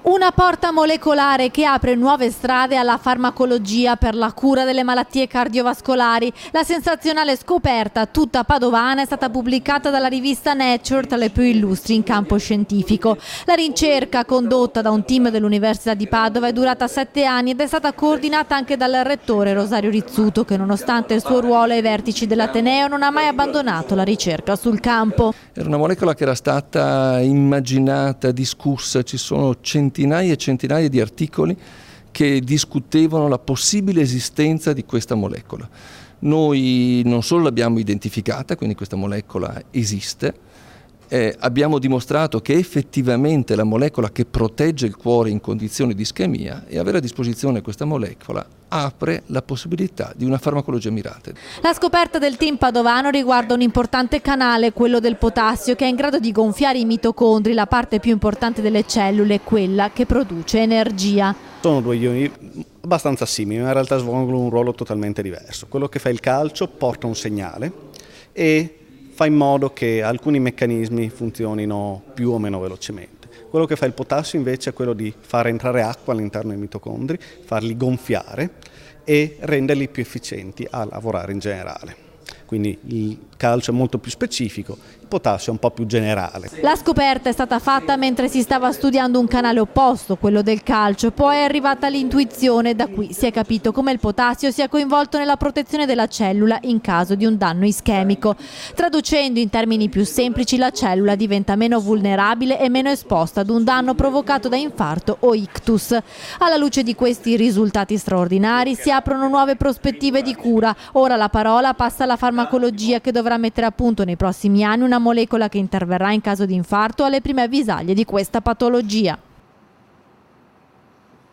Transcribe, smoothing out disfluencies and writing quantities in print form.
Una porta molecolare che apre nuove strade alla farmacologia per la cura delle malattie cardiovascolari. La sensazionale scoperta, tutta padovana, è stata pubblicata dalla rivista Nature, tra le più illustri in campo scientifico. La ricerca, condotta da un team dell'Università di Padova, è durata 7 anni ed è stata coordinata anche dal rettore Rosario Rizzuto, che nonostante il suo ruolo ai vertici dell'Ateneo non ha mai abbandonato la ricerca sul campo. Era una molecola che era stata immaginata, discussa, ci sono centinaia e centinaia di articoli che discutevano la possibile esistenza di questa molecola. Noi non solo l'abbiamo identificata, quindi questa molecola esiste, abbiamo dimostrato che effettivamente la molecola che protegge il cuore in condizioni di ischemia, e avere a disposizione questa molecola apre la possibilità di una farmacologia mirata. La scoperta del team padovano riguarda un importante canale, quello del potassio, che è in grado di gonfiare i mitocondri, la parte più importante delle cellule, quella che produce energia. Sono due ioni abbastanza simili, ma in realtà svolgono un ruolo totalmente diverso. Quello che fa il calcio porta un segnale e fa in modo che alcuni meccanismi funzionino più o meno velocemente. Quello che fa il potassio invece è quello di far entrare acqua all'interno dei mitocondri, farli gonfiare e renderli più efficienti a lavorare in generale. Quindi il calcio è molto più specifico, il potassio è un po' più generale. La scoperta è stata fatta mentre si stava studiando un canale opposto, quello del calcio, poi è arrivata l'intuizione, da qui si è capito come il potassio sia coinvolto nella protezione della cellula in caso di un danno ischemico. Traducendo in termini più semplici, la cellula diventa meno vulnerabile e meno esposta ad un danno provocato da infarto o ictus. Alla luce di questi risultati straordinari si aprono nuove prospettive di cura. Ora la parola passa alla farmacologia, che dovrà mettere a punto nei prossimi anni una molecola che interverrà in caso di infarto alle prime avvisaglie di questa patologia.